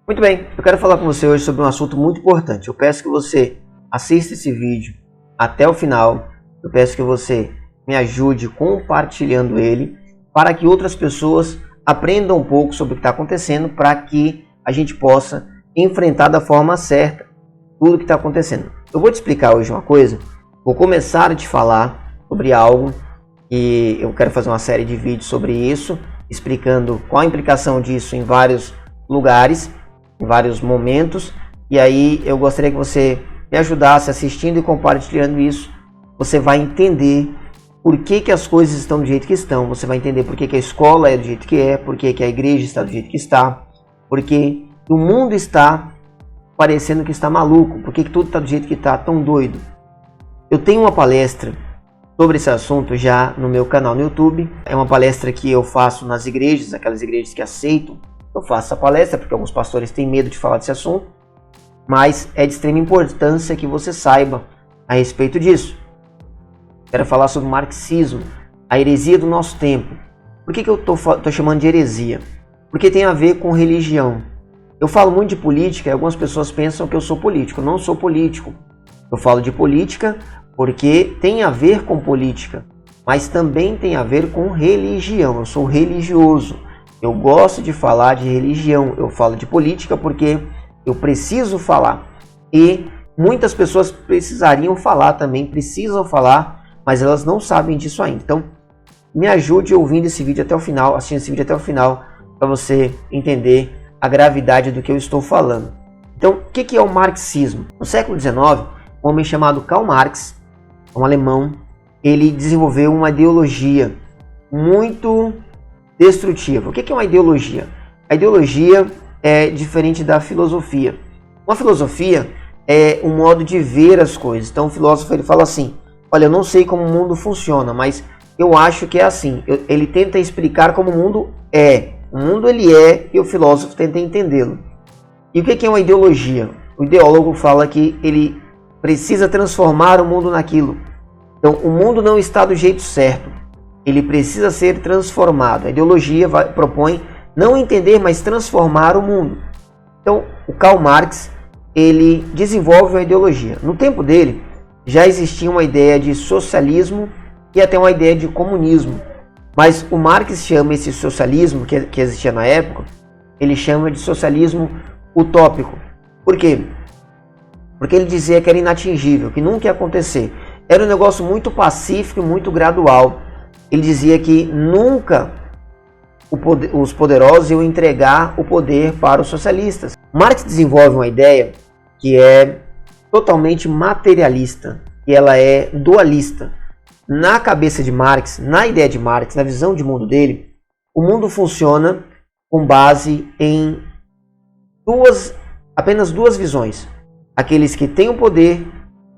Muito bem, eu quero falar com você hoje sobre um assunto muito importante. Eu peço que você assista esse vídeo até o final. Eu peço que você me ajude compartilhando ele para que outras pessoas aprendam um pouco sobre o que está acontecendo, para que a gente possa enfrentar da forma certa tudo o que está acontecendo. Eu vou te explicar hoje uma coisa. Vou começar a te falar sobre algo e eu quero fazer uma série de vídeos sobre isso, explicando qual a implicação disso em vários lugares, em vários momentos, e aí eu gostaria que você me ajudasse assistindo e compartilhando isso. Você vai entender por que as coisas estão do jeito que estão, você vai entender por que a escola é do jeito que é, por que a igreja está do jeito que está, por que o mundo está parecendo que está maluco, por que tudo está do jeito que está, tão doido. Eu tenho uma palestra sobre esse assunto já no meu canal no YouTube. É uma palestra que eu faço nas igrejas, aquelas igrejas que aceitam. Eu faço essa palestra porque alguns pastores têm medo de falar desse assunto, mas é de extrema importância que você saiba a respeito disso. Quero falar sobre o marxismo, a heresia do nosso tempo. Por que eu estou chamando de heresia? Porque tem a ver com religião. Eu falo muito de política e algumas pessoas pensam que eu sou político. Eu não sou político. Eu falo de política porque tem a ver com política, mas também tem a ver com religião. Eu sou religioso. Eu gosto de falar de religião. Eu falo de política porque eu preciso falar. E muitas pessoas precisariam falar também, precisam falar, mas elas não sabem disso ainda. Então, me ajude ouvindo esse vídeo até o final, assistindo esse vídeo até o final, para você entender a gravidade do que eu estou falando. Então, o que é o marxismo? No século XIX, um homem chamado Karl Marx, um alemão, ele desenvolveu uma ideologia muito destrutiva. O que é uma ideologia? A ideologia é diferente da filosofia. Uma filosofia é um modo de ver as coisas. Então o filósofo ele fala assim: olha, eu não sei como o mundo funciona, mas eu acho que é assim. Ele tenta explicar como o mundo é. O mundo ele é e o filósofo tenta entendê-lo. E o que é uma ideologia? O ideólogo fala que ele precisa transformar o mundo naquilo. Então o mundo não está do jeito certo. Ele precisa ser transformado. A ideologia propõe não entender, mas transformar o mundo. Então, o Karl Marx, ele desenvolve uma ideologia. No tempo dele, já existia uma ideia de socialismo e até uma ideia de comunismo. Mas o Marx chama esse socialismo, que existia na época, ele chama de socialismo utópico. Por quê? Porque ele dizia que era inatingível, que nunca ia acontecer. Era um negócio muito pacífico e muito gradual. Ele dizia que nunca os poderosos iam entregar o poder para os socialistas. Marx desenvolve uma ideia que é totalmente materialista e ela é dualista. Na cabeça de Marx, na ideia de Marx, na visão de mundo dele, o mundo funciona com base em apenas duas visões. Aqueles que têm o poder,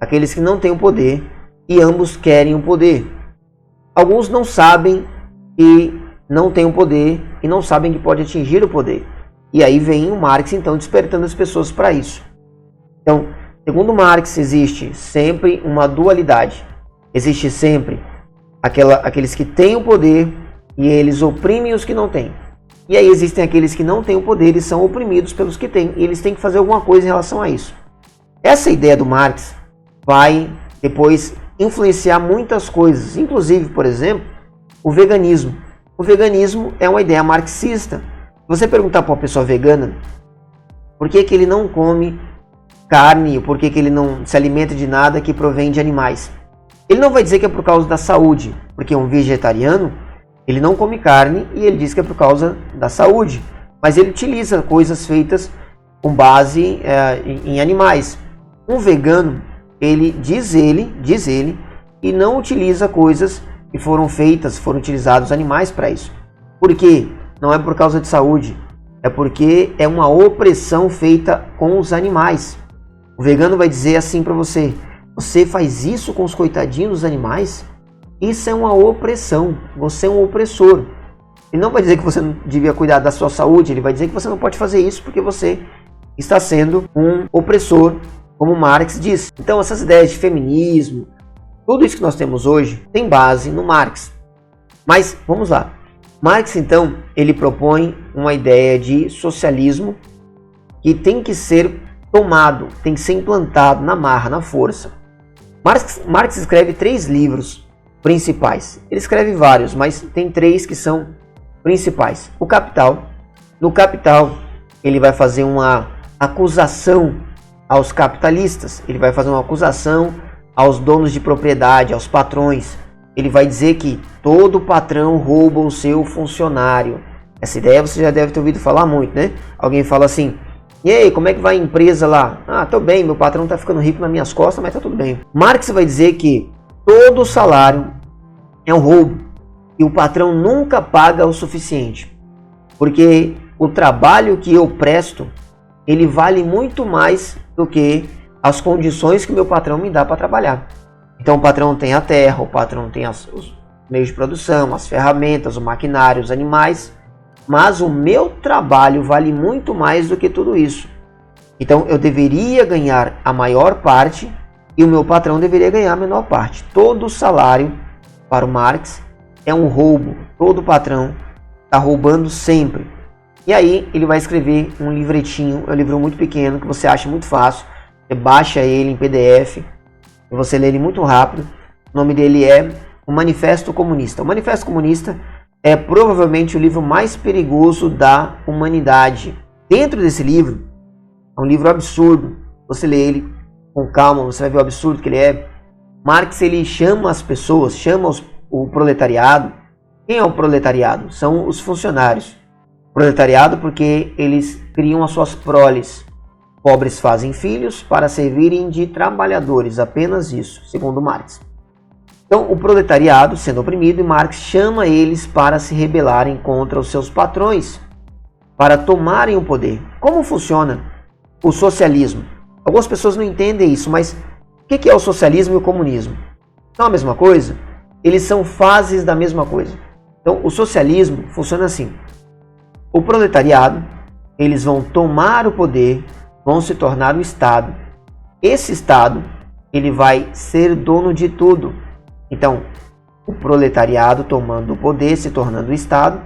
aqueles que não têm o poder, e ambos querem o poder. Alguns não sabem que não têm o poder e não sabem que pode atingir o poder. E aí vem o Marx, então, despertando as pessoas para isso. Então, segundo Marx, existe sempre uma dualidade. Existe sempre aqueles que têm o poder e eles oprimem os que não têm. E aí existem aqueles que não têm o poder e são oprimidos pelos que têm. E eles têm que fazer alguma coisa em relação a isso. Essa ideia do Marx vai depois influenciar muitas coisas, inclusive, por exemplo, o veganismo. O veganismo é uma ideia marxista. Se você perguntar para uma pessoa vegana por que ele não come carne, por que ele não se alimenta de nada que provém de animais, ele não vai dizer que é por causa da saúde, porque um vegetariano, ele não come carne e ele diz que é por causa da saúde, mas ele utiliza coisas feitas com base em animais. Um vegano, diz ele, e não utiliza coisas que foram utilizados animais para isso. Por quê? Não é por causa de saúde, é porque é uma opressão feita com os animais. O vegano vai dizer assim para você: você faz isso com os coitadinhos dos animais? Isso é uma opressão, você é um opressor. Ele não vai dizer que você não devia cuidar da sua saúde, ele vai dizer que você não pode fazer isso porque você está sendo um opressor, como Marx diz. Então essas ideias de feminismo, tudo isso que nós temos hoje tem base no Marx. Mas vamos lá. Marx, então, ele propõe uma ideia de socialismo que tem que ser tomado, tem que ser implantado na marra, na força. Marx escreve 3 livros principais. Ele escreve vários, mas tem 3 que são principais. O Capital. No Capital, ele vai fazer uma acusação aos capitalistas. Ele vai fazer uma acusação aos donos de propriedade, aos patrões. Ele vai dizer que todo patrão rouba o seu funcionário. Essa ideia você já deve ter ouvido falar muito, né? Alguém fala assim: e aí, como é que vai a empresa lá? Ah, tô bem, meu patrão tá ficando rico nas minhas costas, mas tá tudo bem. Marx vai dizer que todo salário é um roubo e o patrão nunca paga o suficiente, porque o trabalho que eu presto, ele vale muito mais do que as condições que meu patrão me dá para trabalhar. Então o patrão tem a terra, o patrão tem os meios de produção, as ferramentas, o maquinário, os animais, mas o meu trabalho vale muito mais do que tudo isso. Então eu deveria ganhar a maior parte e o meu patrão deveria ganhar a menor parte. Todo salário, para o Marx, é um roubo. Todo patrão está roubando sempre. E aí ele vai escrever um livretinho, é um livro muito pequeno, que você acha muito fácil. Você baixa ele em PDF, e você lê ele muito rápido. O nome dele é O Manifesto Comunista. O Manifesto Comunista é provavelmente o livro mais perigoso da humanidade. Dentro desse livro, é um livro absurdo. Você lê ele com calma, você vai ver o absurdo que ele é. Marx, ele chama as pessoas, o proletariado. Quem é o proletariado? São os funcionários. Proletariado porque eles criam as suas proles. Pobres fazem filhos para servirem de trabalhadores, apenas isso, segundo Marx. Então, o proletariado sendo oprimido, e Marx chama eles para se rebelarem contra os seus patrões, para tomarem o poder. Como funciona o socialismo? Algumas pessoas não entendem isso, mas o que é o socialismo e o comunismo? São a mesma coisa? Eles são fases da mesma coisa. Então, o socialismo funciona assim. O proletariado, eles vão tomar o poder, vão se tornar o Estado. Esse Estado, ele vai ser dono de tudo. Então, o proletariado tomando o poder, se tornando o Estado,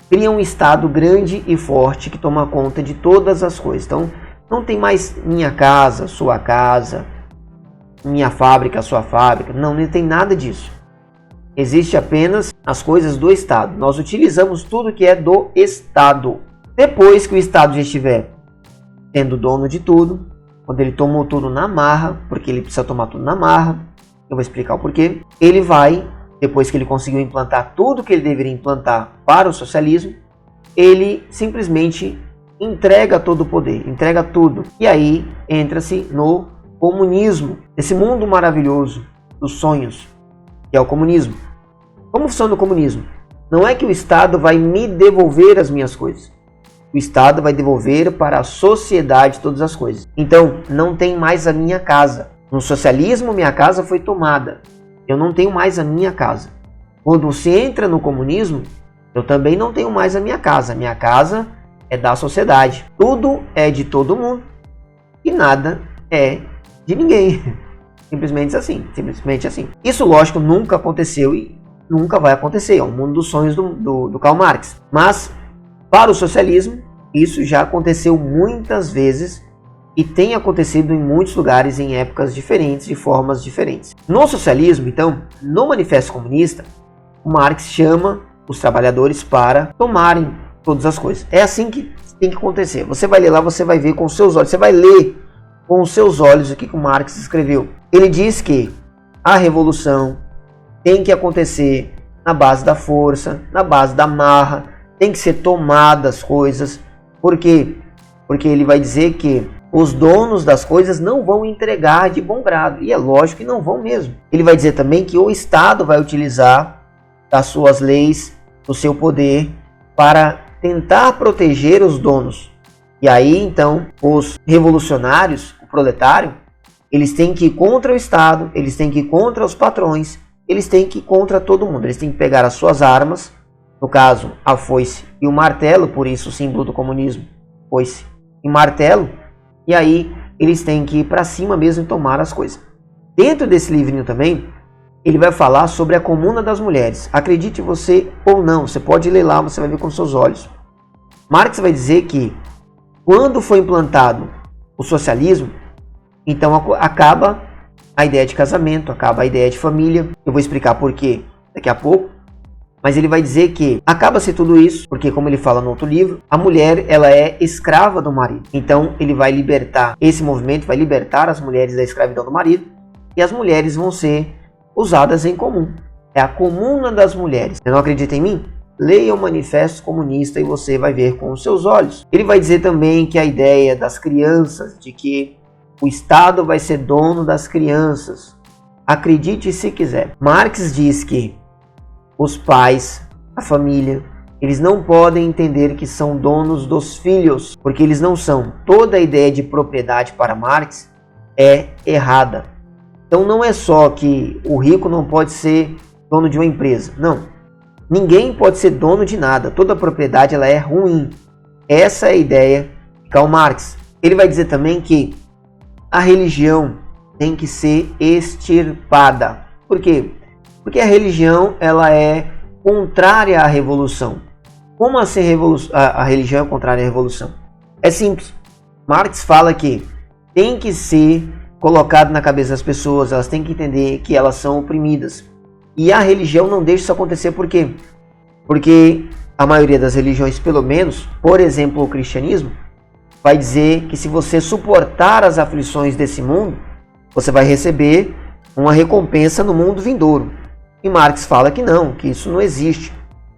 cria um Estado grande e forte que toma conta de todas as coisas. Então, não tem mais minha casa, minha fábrica, sua fábrica. Não tem nada disso. Existe apenas as coisas do Estado. Nós utilizamos tudo que é do Estado. Depois que o Estado já estiver sendo dono de tudo, quando ele tomou tudo na marra, porque ele precisa tomar tudo na marra, eu vou explicar o porquê, ele vai, depois que ele conseguiu implantar tudo que ele deveria implantar para o socialismo, ele simplesmente entrega todo o poder, entrega tudo. E aí entra-se no comunismo, esse mundo maravilhoso dos sonhos, que é o comunismo. Como funciona o comunismo? Não é que o Estado vai me devolver as minhas coisas. O Estado vai devolver para a sociedade todas as coisas. Então, não tem mais a minha casa. No socialismo, minha casa foi tomada. Eu não tenho mais a minha casa. Quando você entra no comunismo, eu também não tenho mais a minha casa. Minha casa é da sociedade. Tudo é de todo mundo e nada é de ninguém. Simplesmente assim. Simplesmente assim. Isso, lógico, nunca aconteceu e nunca vai acontecer. É o mundo dos sonhos do Karl Marx. Mas, para o socialismo, isso já aconteceu muitas vezes e tem acontecido em muitos lugares, em épocas diferentes, de formas diferentes. No socialismo, então, no Manifesto Comunista, o Marx chama os trabalhadores para tomarem todas as coisas. É assim que tem que acontecer. Você vai ler lá, você vai ver com os seus olhos, você vai ler com os seus olhos o que o Marx escreveu. Ele diz que a revolução tem que acontecer na base da força, na base da marra, tem que ser tomadas as coisas. Por quê? Porque ele vai dizer que os donos das coisas não vão entregar de bom grado. E é lógico que não vão mesmo. Ele vai dizer também que o Estado vai utilizar das suas leis, do seu poder, para tentar proteger os donos. E aí, então, os revolucionários, o proletário, eles têm que ir contra o Estado, eles têm que ir contra os patrões, eles têm que ir contra todo mundo. Eles têm que pegar as suas armas, no caso, a foice e o martelo, por isso o símbolo do comunismo, foice e martelo, e aí eles têm que ir para cima mesmo e tomar as coisas. Dentro desse livrinho também, ele vai falar sobre a Comuna das Mulheres. Acredite você ou não, você pode ler lá, você vai ver com seus olhos. Marx vai dizer que Quando foi implantado o socialismo, então acaba a ideia de casamento, acaba a ideia de família. Eu vou explicar por quê daqui a pouco. Mas ele vai dizer que acaba-se tudo isso, porque como ele fala no outro livro, a mulher ela é escrava do marido. Então ele vai libertar, esse movimento vai libertar as mulheres da escravidão do marido, e as mulheres vão ser usadas em comum. É a comuna das mulheres. Você não acredita em mim? Leia o Manifesto Comunista e você vai ver com os seus olhos. Ele vai dizer também que a ideia das crianças, de que o Estado vai ser dono das crianças. Acredite se quiser. Marx diz que os pais, a família, eles não podem entender que são donos dos filhos, porque eles não são. Toda a ideia de propriedade para Marx é errada. Então não é só que o rico não pode ser dono de uma empresa. Não. Ninguém pode ser dono de nada. Toda propriedade ela é ruim. Essa é a ideia de Karl Marx. Ele vai dizer também que a religião tem que ser extirpada. Por quê? Porque a religião ela é contrária à revolução. Como assim a religião é contrária à revolução? É simples. Marx fala que tem que ser colocado na cabeça das pessoas, elas têm que entender que elas são oprimidas. E a religião não deixa isso acontecer, por quê? Porque a maioria das religiões, pelo menos, por exemplo, o cristianismo, vai dizer que se você suportar as aflições desse mundo, você vai receber uma recompensa no mundo vindouro. E Marx fala que não, que isso não existe.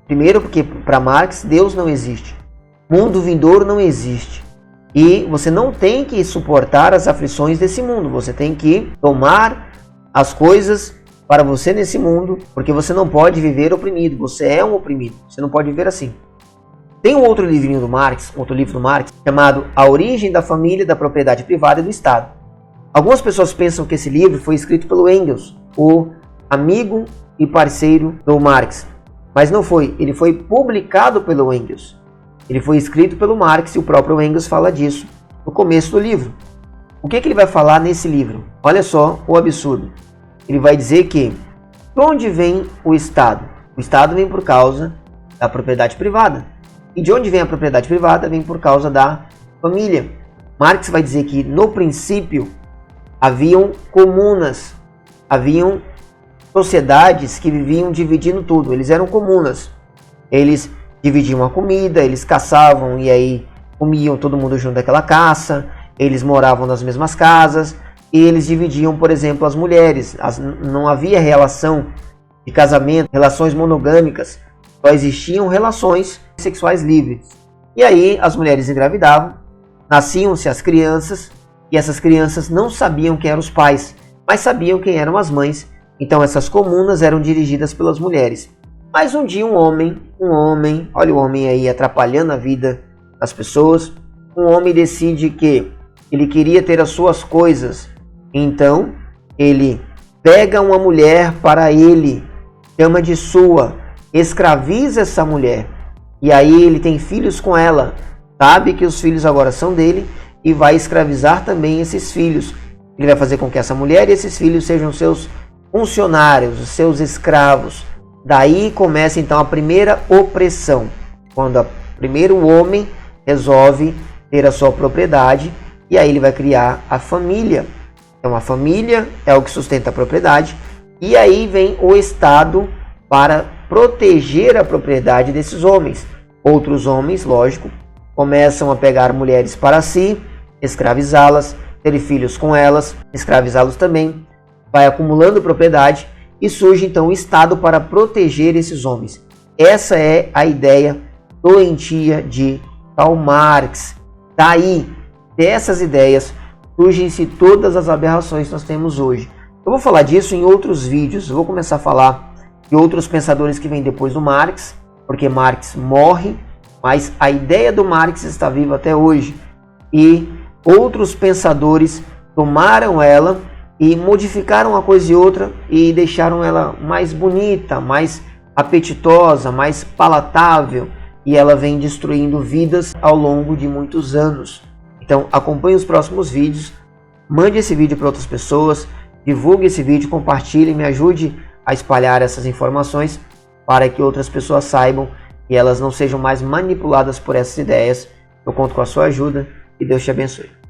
Primeiro porque para Marx Deus não existe. Mundo vindouro não existe. E você não tem que suportar as aflições desse mundo. Você tem que tomar as coisas para você nesse mundo, porque você não pode viver oprimido. Você é um oprimido. Você não pode viver assim. Tem um outro livrinho do Marx, outro livro do Marx, chamado A Origem da Família, da Propriedade Privada e do Estado. Algumas pessoas pensam que esse livro foi escrito pelo Engels, o amigo e parceiro do Marx. Mas não foi. Ele foi publicado pelo Engels. Ele foi escrito pelo Marx e o próprio Engels fala disso no começo do livro. O que ele vai falar nesse livro? Olha só o absurdo. Ele vai dizer que de onde vem o Estado? O Estado vem por causa da propriedade privada. E de onde vem a propriedade privada? Vem por causa da família. Marx vai dizer que no princípio haviam comunas, haviam sociedades que viviam dividindo tudo. Eles eram comunas. Eles dividiam a comida, eles caçavam e aí comiam todo mundo junto daquela caça. Eles moravam nas mesmas casas e eles dividiam, por exemplo, as mulheres. Não havia relação de casamento, relações monogâmicas. Só existiam relações sexuais livres. E aí as mulheres engravidavam, nasciam-se as crianças e essas crianças não sabiam quem eram os pais, mas sabiam quem eram as mães. Então essas comunas eram dirigidas pelas mulheres. Mas um dia um homem, olha o homem aí atrapalhando a vida das pessoas, um homem decide que ele queria ter as suas coisas. Então ele pega uma mulher para ele, chama de sua, escraviza essa mulher. E aí ele tem filhos com ela, sabe que os filhos agora são dele e vai escravizar também esses filhos. Ele vai fazer com que essa mulher e esses filhos sejam seus funcionários, seus escravos. Daí começa então a primeira opressão, quando primeiro o homem resolve ter a sua propriedade e aí ele vai criar a família. Então a família é o que sustenta a propriedade e aí vem o Estado para proteger a propriedade desses homens. Outros homens, lógico, começam a pegar mulheres para si, escravizá-las, ter filhos com elas, escravizá-los também, vai acumulando propriedade e surge então o Estado para proteger esses homens. Essa é a ideia doentia de Karl Marx. Daí, dessas ideias, surgem-se todas as aberrações que nós temos hoje. Eu vou falar disso em outros vídeos, eu vou começar a falar de outros pensadores que vêm depois do Marx, porque Marx morre, mas a ideia do Marx está viva até hoje. E outros pensadores tomaram ela e modificaram uma coisa e outra e deixaram ela mais bonita, mais apetitosa, mais palatável. E ela vem destruindo vidas ao longo de muitos anos. Então acompanhe os próximos vídeos, mande esse vídeo para outras pessoas, divulgue esse vídeo, compartilhe, me ajude a espalhar essas informações para que outras pessoas saibam e elas não sejam mais manipuladas por essas ideias. Eu conto com a sua ajuda e Deus te abençoe.